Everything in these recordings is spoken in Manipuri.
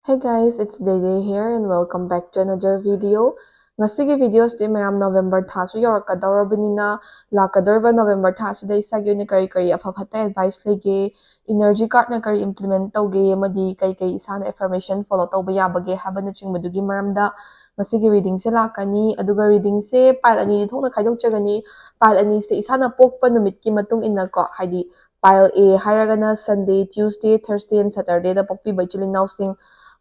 Hey guys, it's Day here and welcome back to another video. Ngasigi videos di mayam November thasu yorakadawrabinina lakadorba November thasida isagi oina kari afafata advice lege energy card na kari implement tauge amadi kai isana affirmation follow tauba yabage habana chingmadugi maramda ngasigi reading se lakani aduga reading se pile ani thokna khaidokjagani pile ani se isana pokpa numit ki matung inna ko haidi pile A hairagana Sunday, Tuesday, Thursday and Saturday da pokpi baichili nausing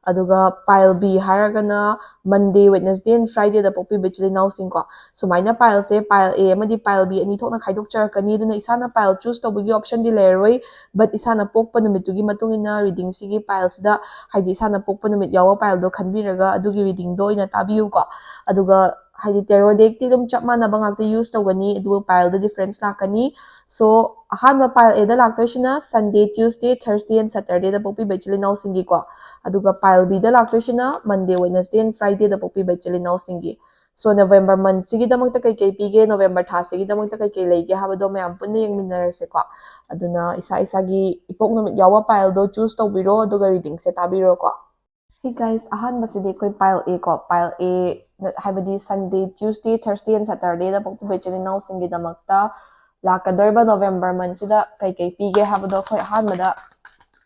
aduga pile B hairagana Monday, Wednesday and Friday da pokpi baichili nausing ko sumaina pile se pile A amadi pile B ani thokna khaidokjarakani duna isana pile choose tawbagi option di leroi but isana pokpa numitugi matungina reading sigi pile sida haidi isana pokpa numit yawa pile do khanbiraga adugi reading do ina tabiyu ko aduga haidi tarot deck ti dum chap manaba ngakta use tawgani aduga pile da difference lakani so ahanba pile A da laktoishina Sunday, Tuesday, Thursday and Saturday da pokpi baichili nausingi ko aduga pile B da laktoishina Monday, Wednesday and Friday da pokpi baichili nausingi so November month sigi damakta kai pige November tha sigi damakta kai leige habado mayam punna yengminarase ko aduna isa-isagi ipok numit yawa pile do choose tawbiro aduga reading se tabiro ko Hey guys, ahanbasidi koi pile A ko pile A haibadi Sunday, Tuesday, Thursday and Saturday da pokpi baichili nausingi damakta lakadorba November month sida kai pige habado koi ahanbada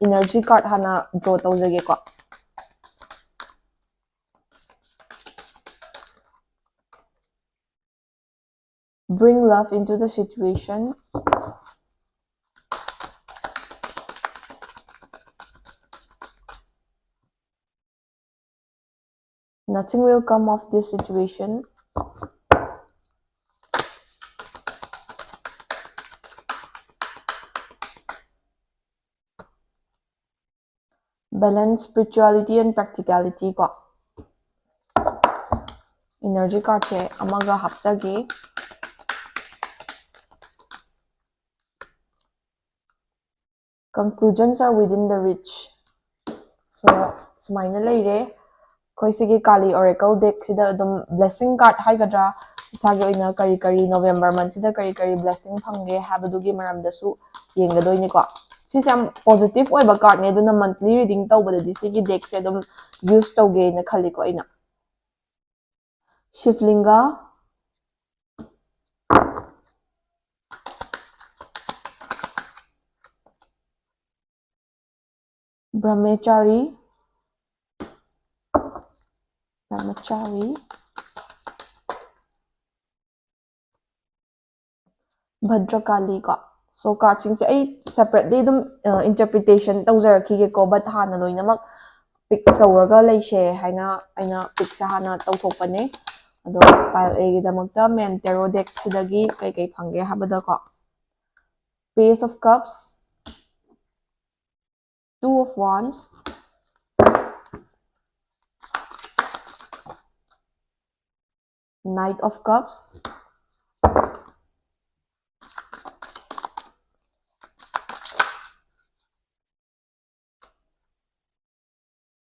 energy card hana draw tawjage ko bring love into the situation. Nothing will come of this situation. Balance spirituality and practicality ko. Energy card che amaga hapsage. Conclusions are within the reach. So, sumaina leire. Koi sige Kali Oracle deck sida adum blessing card haigadra isagi oina kari November month sida kari blessing phangge habadugi maramdasu yenggadoini ko sise am positive oiba card ne aduna monthly reading tawbadadi sigi deck se adum use tawge na khali ko aina Shiflinga, Brahmachari, Bhadrakali ko. So card sing se ai separately dum interpretation tawjarakhi ko but hana loinamak pick tawraga leise haina aina pick sa hana tawthokpane ado pile A gidamakta main tarot deck sidagi kai phangge habada ko Page of Cups, Two of Wands, Knight of Cups,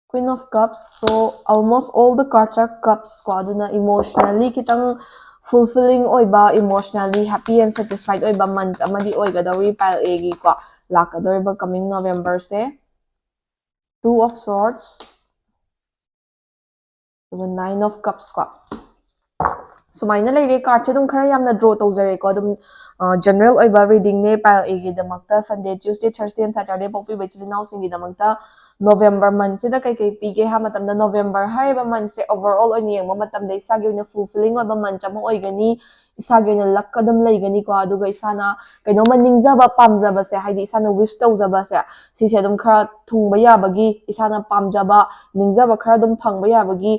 Queen of Cups. So almost all the cards are cups ko aduna emotionally kitang fulfilling oiba emotionally happy and satisfied oiba month amadi oigadawi pile A gi ko lakadorba coming November se Two of Swords, the Nine of Cups ko sumaina leire card che dum khara yamna draw tawjare ko dum general oiba reading ne pile A gi damakta Sunday, Tuesday, Thursday and Saturday pokpi baichili naw singi damakta November month sida kai pige ha matamda November hariba month se overall oini yengma matamda isagi oina fulfilling oiba month ama oigani isagi oina luck kadam leigani ko aduga isana kainoma ningjaba pamjaba se haidi isana wish tawjaba se sise adum khara thungba yabagi isana pamjaba ningjaba khara dum phangba yabagi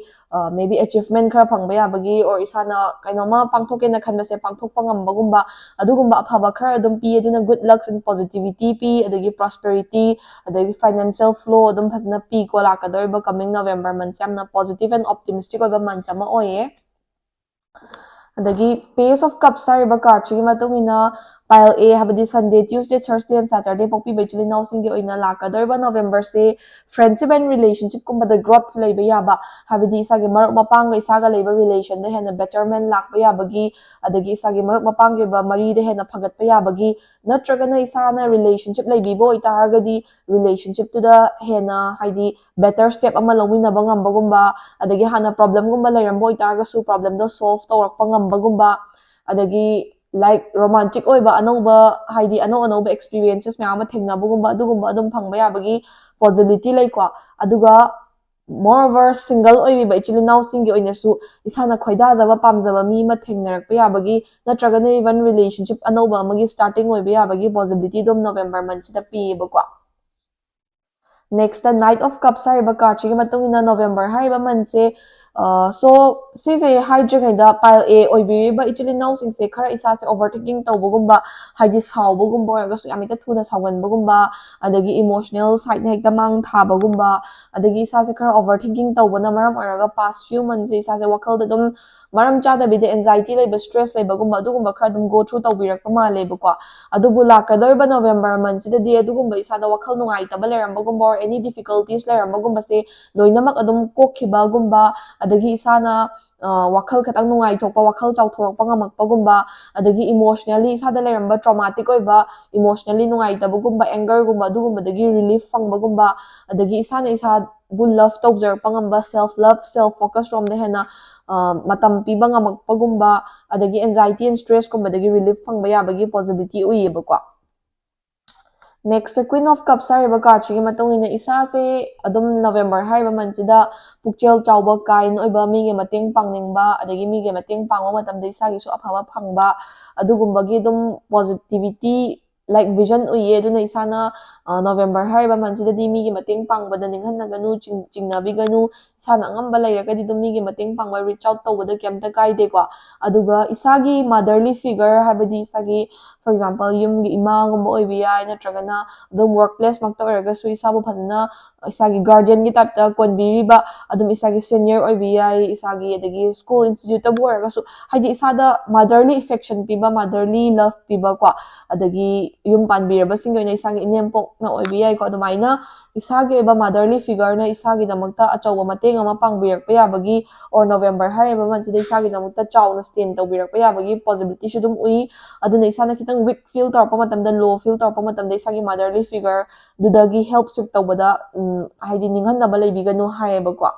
maybe achievement khara phangba yabagi or isana kainoma pangthokena khanbase pangthokpa ngambagumba adugumba afaba khara dum pi aduna good lucks and positivity pi adagi prosperity adagi financial flow adum phasna pi ko lakadorba coming November month yamna positive and optimistic oiba month ama oye adagi Page of Cups hariba card chi matungina pile A habadi Sunday, Tuesday, Thursday and Saturday pokpi bai chili now singi oina lakadorba November se friendship and relationship kumba the growth leiba yaba habadi isagi maruk mapang ga isaga leiba relation da hena betterment lakba yabagi adagi isagi maruk mapang ga ba mari da hena phagat pa yabagi natraga na isana relationship leibibo itaragadi relationship to the hena haidi better step ama lawina ba ngamba gumba adagi hana problem gumba leirambo itaraga su problem do solve tawrakpa ngamba gumba adagi like romantic oiba anauba haidi anauba experiences mayam ama thengnabagumba adugumba adum phangba yabagi possibility laikwa aduga moreover single oibiba ichilinau singi oinasu isana khoidajaba pamjaba mi ma thengnarakpa yabagi natraga na even relationship anauba amagi starting oiba yabagi possibility dom November month sida pibakwa next the Knight of Cups hariba card chigi matungina November hariba month se so sise haidrigaida pile A oibiriba ichilinau singse khara isase overthinking tawbagumba haidi sawbagumba oiragasu yamita thuna sawanbagumba adagi emotional side na hekta mang thabagumba adagi isase khara overthinking tawbana maram oiraga past few months isase wakhalda dum maram chadabide anxiety leiba stress leibagumba adugumba khara dum go through tawbirakpa malebako adubu lakadorba November month sidadi adugumba isada wakhal nungaitaba leirambagumba or any difficulties leirambagumba se loinamak adum kokhibagumba adagi isana wakhal khatang nungai thokpa wakhal chawthorokpa ngamakpagumba adagi emotionally isada leiramba traumatic oiba emotionally nungai tabagumba anger gumba adugumbadagi relief fangbagumba adagi isana isa bu love tawjarpa ngamba self love self focus rom de hena matam piba ngamakpagumba adagi anxiety and stress kumbadagi relief fangba yabagi possibility uyebako next Queen of Cups hariba card chigi matungina isase adum November hariba month sida pukchel chawba kain oiba mige mateng pangningba adagi mige mateng pangwa matamda isagi su afaba phangba adugumbagi dum positivity like vision uye aduna isana November hariba month sida di mige mateng pangbada ninghanaganu chingnabiganu isana ngamba leiragadi dum mige mateng pangba reach out tawbada kemta kaide ko aduga isagi motherly figure habadi isagi for example yumgi imagumba oiba yai natragana adum workplace makta oiragasu isabu phajana isagi guardian gi type konbiriba adum isagi senior oiba yai isagi adagi school institute tabu oiragasu haidi isada motherly affection piba motherly love piba ko adagi yum panbiraba singi oina isagi inempok na oiba yai ko adumaina isagi oiba motherly figure na isagi damakta achawba mateng ama pangbirakpa yabagi or November hariba month sida isagi damakta chawna stand tawbirakpa yabagi possibility su dum ui aduna isana kitang weak feel tawrpa matamda low feel tawrpa matamda isagi motherly figure dudagi help seek tawbada haidi ninghanaba leibiganu hayebako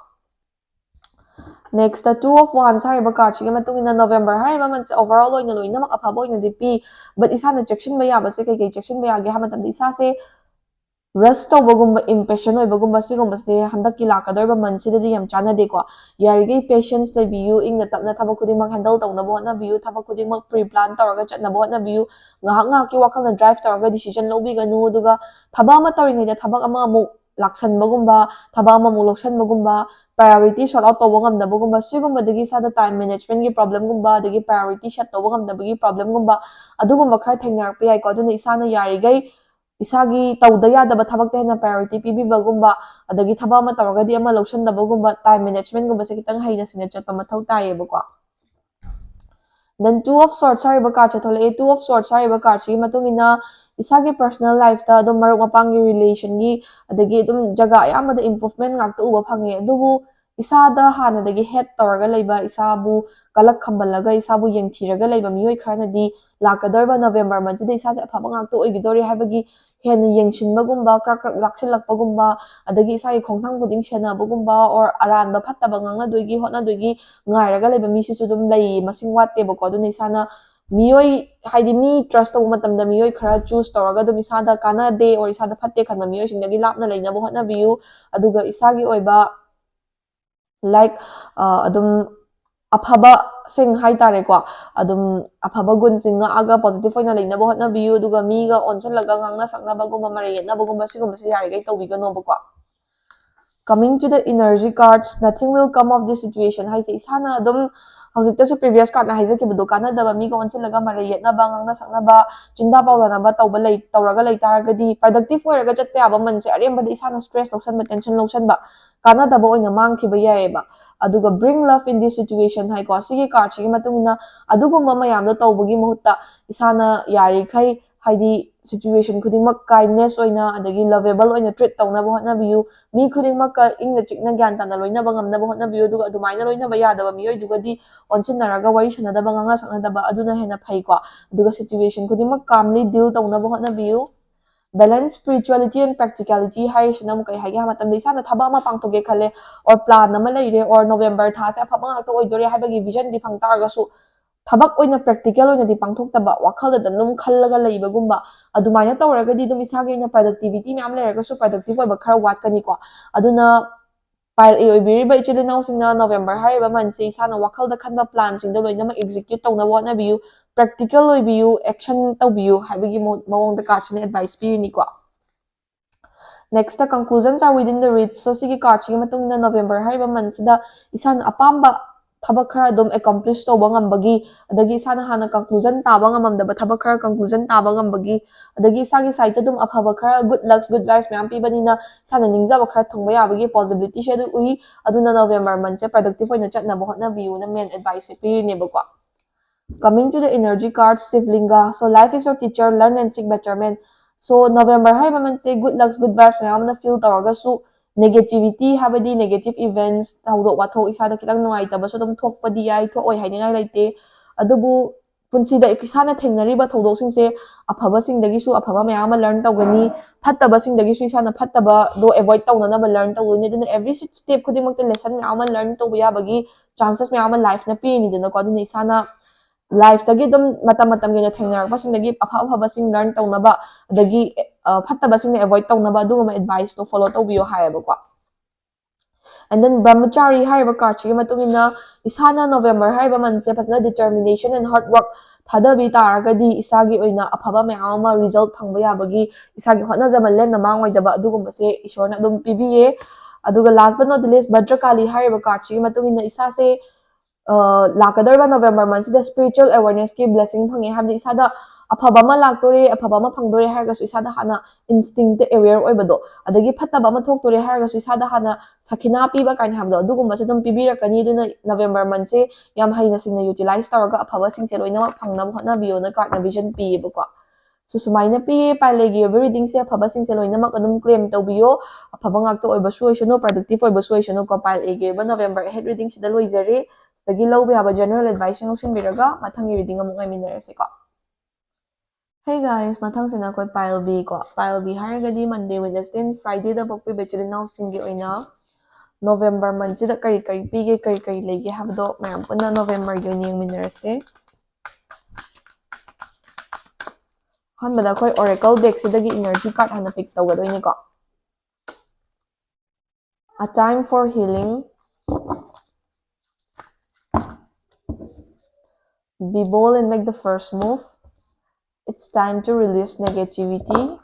next the two of wands hariba card chigi matungina November hariba month overall oina loinamak afaba oina dipi but isana checkinba yabase kai checkinba yage ha matamda isase rush tawbagumba impatient oibagumba sigumbase handakki lakadorba month sidadi yam chanadeko yarigei patience leibiyu ingna tapna thabak khudingmak handle tawnaba hotnabiyu thabak khudingmak pre plan tawraga chatnaba hotnabiyu ngahak ngahakki wakhalna drive tawraga decision lobiganu aduga thabak ama tawringaida thabak ama amuk laksanbagumba thabak ama amuk loksanbagumba priority sort out tawba ngamdabagumba sigumbadagi sada time management gi problem gumba adagi priority set tawba ngamdabagi problem gumba adugumba khara thengnarakpa yaiko aduna isana yarigei isagi tawda yadaba thabakta hena priority pibibagumba adagi thaba ama tawragadi ama lawsandabagumba time management gumba se kitang haina sina chatpa mathau tayebako then two of swords hariba card chatole two of swords hariba card chi matungina isagi personal life ta adum maruk mapangi relation gi adagi adum jaga ayamada improvement ngakta uba phange adubu isada hanadagi head tawraga leiba isabu kalak khambalaga isabu yengthiraga leiba miyoi kharnadi lakadorba November month sida isase afaba ngakta oigidori habagi hena yengshinbagumba krak krak laksilakpagumba adagi isagi khongthang khuding senabagumba or aranba phattaba ngangadoigi hotnadoigi ngairaga leiba misisu dum lei masing wattebako aduna isana miyoi haidi mi trust tawba matamda miyoi khara choose tawraga dum isada kanade or isada phatte khanba miyoi singdagi lapna leinaba hotnabiyu aduga isagi oiba like adum afaba sing haitareko adum afaba gun sing aga positive oina leinaba hotnabiyu aduga miga onchalaga ngangna saknabagumba marayetnabagumba sigumba yarigai tawbiganobako coming to the energy cards nothing will come of this situation haise isana adum hojiktasu previous card na haijakibadu kanadaba miga onchalaga marayetnaba ngangna saknaba chinda pawlanaba tawba lei tawraga leitaragadi productive oiraga chatpa yaba manse arembada isana stress lawsanba tension lawsanba kanadaba oina mangkhiba yaeba aduga bring love in this situation hai ko sigi card sigi matungina adugumba mayam do tawbagi mahutta isana yari khai haidi situation khudingmak kindness oina adagi lovable oina treat tawnaba hotnabiyu mi khudingmak ingna chikna gyan tana loinaba ngamnaba hotnabiyu aduga adumaina loinaba yadaba miyoi dugadi onsinaraga wari sanadaba nganga saknadaba aduna hena phai ko aduga situation khudingmak calmly deal tawnaba hotnabiyu balance spirituality and practicality hai sinam kai hai ga matam dei sana thaba ma pangtoge khale or plan nama leire or November tha se afaba ngakta oidore habagi vision di phang targa su thabak oina practical oina di pangthokta wakhal da num khallaga leibagumba adumaina tawragadi dum isage na productivity myam leiraga su productive oiba khara watkani ko aduna pile a oibiriba ichilinaw singna November hariba manse isana wakhal da khanba plan sing da loina ma execute tawna wona biyu practical oibiyu action tawbiyu habagi mawong da card ni advice pirini ko next the conclusions are within the reach so sigi card sigi matung na November hariba month da isan apamba thabak khara dum accomplish tawba ngambagi adagi isana hana conclusion taba ngamamdaba thabak khara conclusion taba ngambagi adagi isagi site dum afaba khara good lucks good vibes myam pibanina sana ningjaba khara thongba yabagi possibility she du ui aduna November month se productive oina chatna ba hotna biu na main advice pirini ba ko coming to the energy card siblinga so life is your teacher learn and seek betterment so November haiba man say good lucks good vibes mayam na feel tawraga su negativity habadi negative events tawdo wathok isada kitang nuai taba so dum thokpadi yai thoi haingai laite adubu punsida ikisana thengnariba tawdok singse afaba singdagi su afaba mayam learn tawgani phattaba singdagi su isana phattaba do avoid tawnana ba learn tawuni dun every step khudimak te lesson mayam learn tawba yabagi chances mayam life na pe ni dun ko dun isana life tagi dum matam gena thengnar ba singdagi afaba sing learn tawnaba adagi phattaba sing avoid tawnaba duguma advice to follow tawbiyo hayaba ko and then brahmachari hariba card chi matungina isana November hariba manse fasna determination and hard work thadabi taragadi isagi oina afaba mayama result phangba yabagi isagi hotna jamal len na mangwaidaba adugumba se ishorna dum pibiye aduga last but not the least bhadrakali hariba card chi matungina isa se lakadorba November month the spiritual awareness ki blessing phangi habdi isada afaba ma laktore afaba ma phangdore harga su isada hana instinct aware oibado adagi phattaba ma thoktore harga su isada hana sakhina piba kain habdo adugumba se dum pibirakani duna November month se yam haina singna utilize tawraga afaba sing se loina phangna hotna biyo na card na vision piba ko so sumaina pi palegi reading se afaba sing se loina mak adum claim tawbiyo afaba ngakta oiba su oisano productive oiba su oisano ko palegi ba November ahead reading sida loizare dagi lawbe haba general advice ng sinbiraga mathangi reading among ay minarase ko hey guys mathang sina ko pile B ko pile B haragadi Monday Wednesday and Friday da pokpi bechuli naw singi oina November month da kari pige kari legi habdo mayam puna November yun yung minarase hanbada koy oracle deck sidagi energy card hana pick tawgadoy ni ko a time for healing. Be bold and make the first move. It's time to release negativity.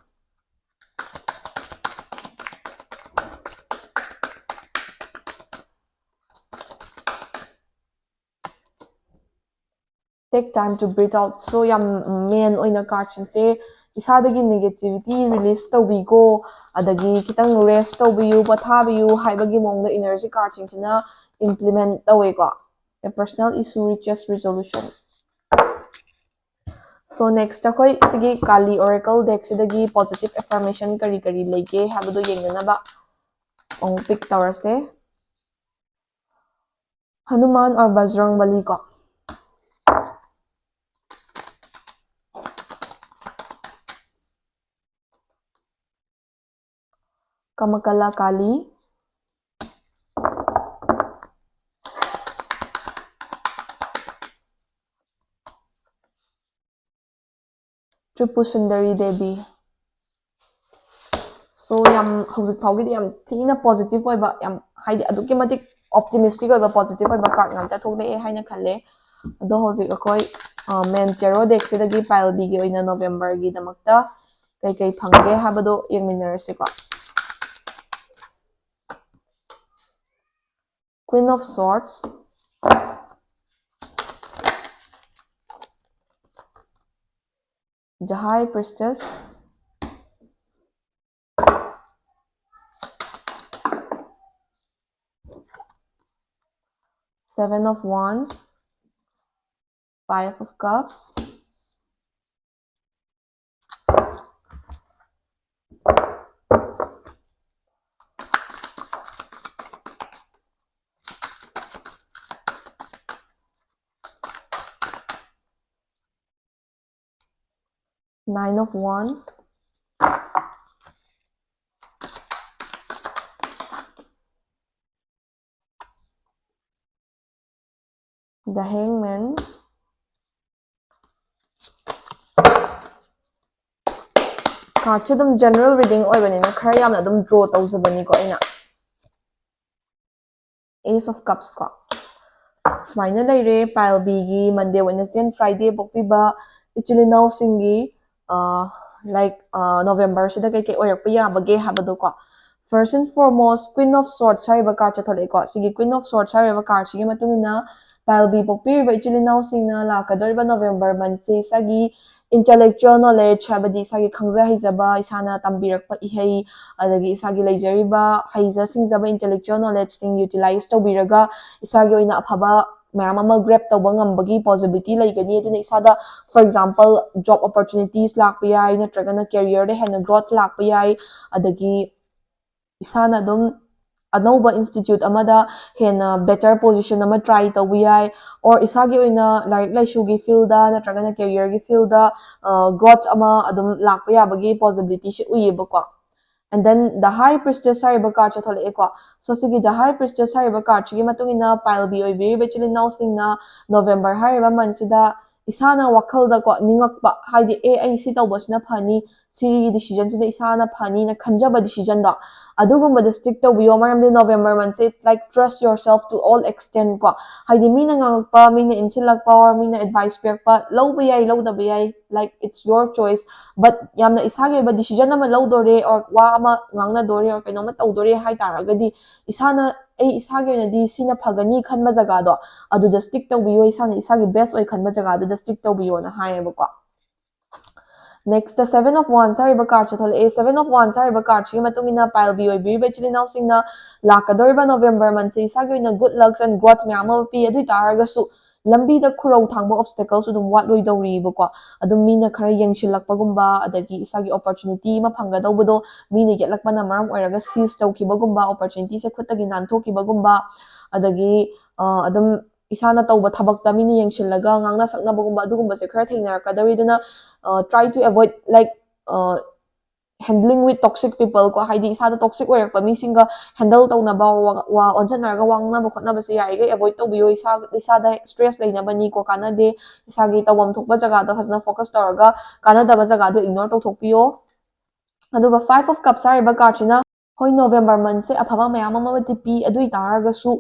Take time to breathe out. So yam main oina card singse isadagi negativity release tawbigo adagi kitang rest tawbiyu pathabiyu haibagi mongda energy card singsina implement tawe ko a personal issue reaches resolution. So next akoy sige Kali Oracle deck sidagi positive affirmation kari lege habado yengnana ba ong pick tawrase Hanuman or Bajrangbali ko Kamakala Kali Tripusundari Devi. So yam hauzik phawgi yam thina positive oiba yam haidi aduki matik optimistic oiba positive oiba card ngakta thokle e haina khalle ado hauzik akoi main tarot deck sidagi pile B gi oina November gi damakta kai phangge habado yengminarase ko Queen of Swords the High Priestess Seven of Wands, Five of Cups, Nine of Wands, the Hangman, card dum general reading oibanina khara yamna dum draw tawjabani ko aina Ace of Cups ko sumaina leire pile B gi Monday Wednesday and Friday bokpiba ichilinaw singi like November sida kai kai oirakpa yabage habado ko first and foremost Queen of Swords hariba card chathole ko sigi Queen of Swords hariba card sigi matungina pile B bokpiriba ichilinaw singna lakadoriba November month se sagi intellectual knowledge habadi isagi khangja haijaba isana tambirakpa ihei adagi isagi leijariba haija singjaba intellectual knowledge sing utilize tawbiraga isagi oina afaba mayam ama grab tawba ngambagi possibility laigani aduna isada for example job opportunities lakpa yai natragana career de hena growth lakpa yai adagi isana dum anova institute amada hena better position ama try tawba yai or isagi oina like laishugi field da natragana career gi field da growth ama adum lakpa yabagi possibility shi uyeba ko and then the High Priestess hariba card chathole eko so sigi the High Priestess hariba card chigi matungina pile B oibiriba chilinaw singna November hariba month sida isana wakhalda ko ningakpa haidi ai si tawbasina phani si decision sida isana phani na khanjaba decision da adugumba stick tawbiyo maramdi November month say it's like trust yourself to all extent ko haidi mina ngangakpa mina insilakpa or mina advice pirakpa lawba yai lawdaba yai like it's your choice but yamna isagi ba decision ama lawdore or wa ama ngangna dore or kainoma tawdore hai taragadi isana ai isagi oinadi sina phagani khanba jaga do aduda stick tawbiyo isana isagi best oi khanba jaga aduda stick tawbiyo na hayeba ko next the Seven of Wands hariba card chathole a Seven of Wands hariba card chi matungina pile B oibiriba chilinaw singna lakadoriba November month se isagi oina good lucks and growth mayam ama pi adui taragasu lambi da khurau thangba obstacles udum watloi dawriba ko adum mina khara yengshilakpagumba adagi isagi opportunity ma phangadawbado mina yetlakpana maram oiraga seize tawkibagumba opportunity se khutagi nanthokibagumba adagi adum isana tawba thabakta mina yengshillaga ngangna saknabagumba adugumba se khara thengnarakadari duna try to avoid like handling with toxic people ko haidi isada toxic oirakpa misinga handle tawnaba wa onjanaraga wangnaba khotnaba se yaiga avoid tawbiyo isada stress leinabani ko kanade isagi tawam thokba jaga da fazna focus tawraga kanadaba jaga do ignore tawthokpiyo aduga Five of Cups hariba card china hoi November month se afaba mayam ama tipi adui taragasu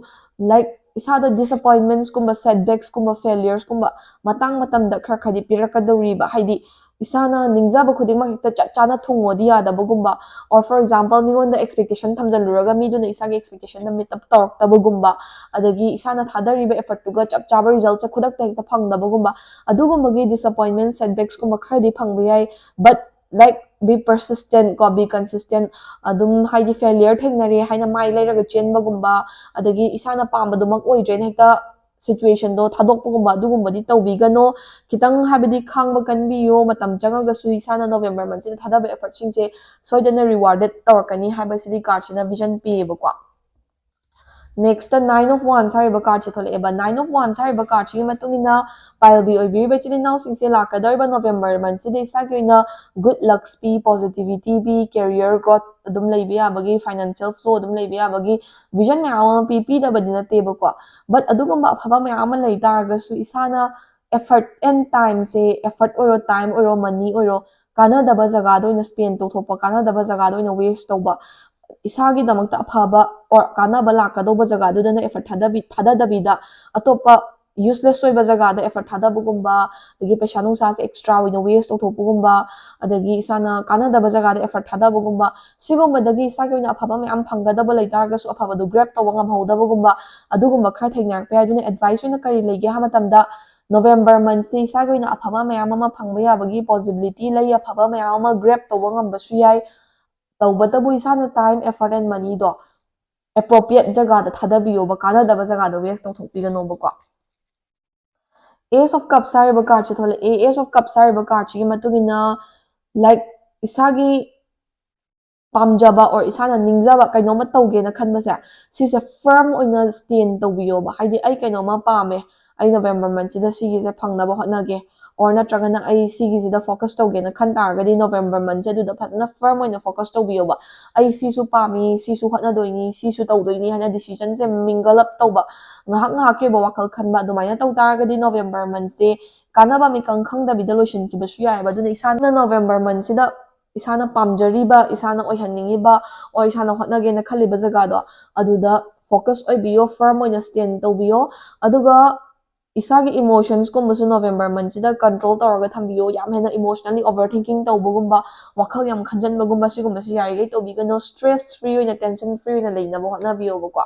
like isada disappointments kumba setbacks kumba failures kumba matang matamda khara khadi pirakadawriba haidi isana ningjaba khudingma hekta chana thungodi yadabagumba or for example mingonda expectation thamjaluraga miduna isagi expectation na meet up tawraktabagumba adagi isana thadariba effort tuga chaba results khudakta hekta phangdabagumba adugumbagi disappointment setbacks kumba khadi phangba yai but like be persistent ko be consistent adum haidi failure thengnare haina mai leiraga chenbagumba adagi isana pambadumak oidren hekta situation do thadokpagumba adugumba di tawbigano kitang habidi khangba kanbiyo matam changagasu isana November month sida thadaba effort singse soidana rewarded tawrakani habasidi card sina vision pieba ko next the Nine of Wands hariba card chathole eba Nine of Wands hariba card chi matungina pile B oibiriba chilinaw singse lakadoriba November month sida isagi oina good lucks pi positivity pi career growth adum leiba yabagi financial flow adum leiba yabagi vision mayam ama pi dabadi nateba ko but adugumba afaba mayam ama lei taragasu isana effort and time se effort oro time oro money oro kanadaba jaga do oina spend tawthokpa kanadaba jaga do oina waste tawba isagi damakta afaba or kanaba lakadawba jaga dudana effort thadadabida atopa useless oiba jaga da effort thadabagumba adagi paisa nungsa se extra oina waste tawthokpagumba adagi isana kanadaba jaga da effort thadabagumba sigumbadagi isagi oina afaba mayam phangadaba leitaragasu afaba du grab tawba ngamhodabagumba adugumba khara thengnarakpa yai aduna advice oina kari leige ha matamda November month se isagi oina afaba mayam ama phangba yabagi possibility lei afaba mayam ama grab tawba ngambasu yai tawbatabu isana time effort and money do appropriate jagada thadabiyoba kanadaba jagada waste tawthokpiganobako. Ace of Cups hariba card se thole Ace of Cups hariba card chi matungina like isagi pamjaba or isana ningjaba kainoma tawgena khanbase sise firm oina stand tawbiyoba haidi ai kainoma pame ai November month sida sigise phangnaba hotnage or natragana ai sigisida focus tawgena khan targadi November month se duda phasana firm oina focus tawbiyoba ai sisu pami sisu hotnadoini sisu tawdoini hana decision se mingle up tawba ngahak ngahak ke ba wakal khanba dumaina taw targadi November month se kanaba mikang khangdabida lotion kibasu yaeba duna isana November month sida isana pamjariba isana oihanningiba or isana hotnagena khaliba jagado aduda focus oibiyo firm oina stand tawbiyo aduga isagi emotions kumbasu November month sida control tawraga thambiyo yam hena emotionally overthinking tawbagumba wakhal yam khanjanbagumba sigumasi yarigei tawbigano stress free oina tension free oina leinaba hotnabiyo bako.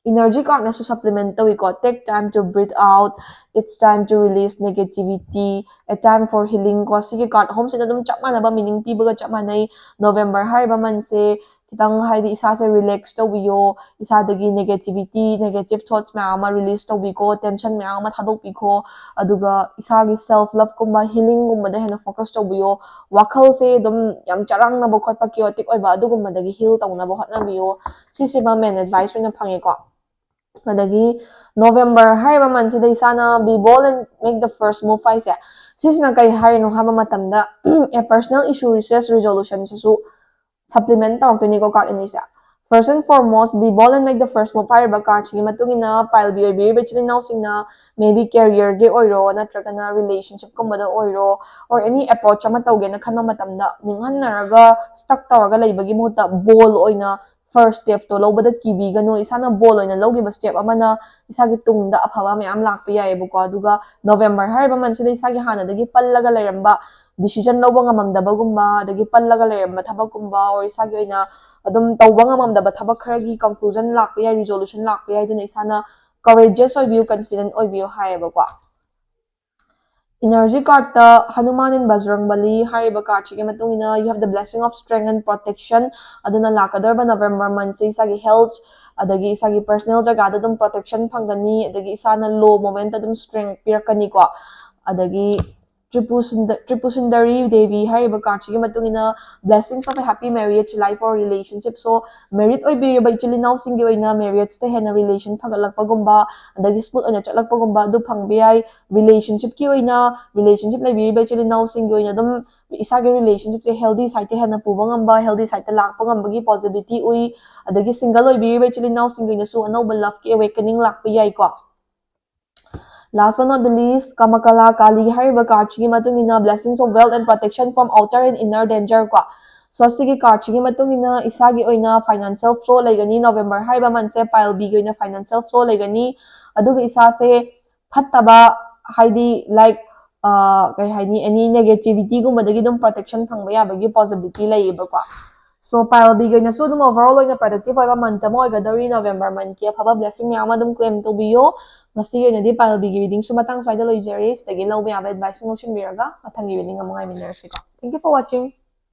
Energy card nasu supplement tawiko. Take time to breathe out. It's time to release negativity. A time for healing ko. Sige card home sida dum chap manaba meaning pibaga chap manai November hariba month se kitang haidi isa se relax tawbiyo isadagi negativity negative thoughts ma release tawbiko tension ma thadokpiko aduga isagi self love kumba healing kumba da hena focus tawbiyo wakhal se dum yam charang na bokot pa chaotic oiba adugumba dagi heal tawna bo hotnabiyo sisi ba men advice oina phangiko. Adagi November hariba month sida isana be bold and make the first move haise sisina kai harino haba matamda a personal issue resolution sisu supplement tawtoni ko card ani sa. First and foremost, be bold and make the first move hariba card chi matungina pile bi chilinaw singna maybe career ge oiro natragana relationship kumbada oiro or any approach ama tawge na khanma matamda ninghanaraga stuck tawraga leibagi muta bold oina first step to lobada kibigano isana bold oina logiba step amana isagi tungda aphaba mayam lakpa yaebuko aduga November hariba month sida isagi hanadagi pallaga leiramba decision lawba ngamamdabagumba adagi pallaga leiramba thabakkumba or isagi oina adum tawba ngamamdaba thabak kharagi conclusion lakpa yai resolution lakpa yai duna isana courageous oibiyo confident oibiyo haebako. Energy card ta Hanuman and Bajrangbali hariba card chi matungina you have the blessing of strength and protection aduna lakadarba November month se isagi health adagi isagi personal jagada dum protection phangani adagi isana low moment adum strength pirakani ko adagi Tripusundari Devi hariba card chi matungina blessings of a happy marriage life or relationship so merit oibiriba ichilinaw singi oina marriage te hena relation phagalakpagumba adagi smooth oina chatlakpagumba adu phangbe yai relationship ki oina relationship leibiriba ichilinaw singi oina dum isagi relationship se healthy side te hena puba ngamba healthy side te lakpa ngambagi possibility ui adagi single oibiriba ichilinaw singi oina su anauba love ki awakening lakpa yai ko. Last but not the least, Kamakala Kali hariba card chi matungina blessings of wealth and protection from outer and inner danger ko. So sige card chi matungina isagi oina financial flow laigani November hariba month se pile B oina financial flow laigani aduga isa se phattaba haidi like kai haini any negativity gumbadagi dum protection phangba yabagi possibility laibako. So pile B oina so dum overall oina productive oiba month mo oigadori November month ki afaba blessing mayama dum claim tobiyo ngasi oinadi pile B reading so matang swaida loijeri sidagi lawba yaba advice loshinbiraga mathangi reading among I miners ko. Thank you for watching.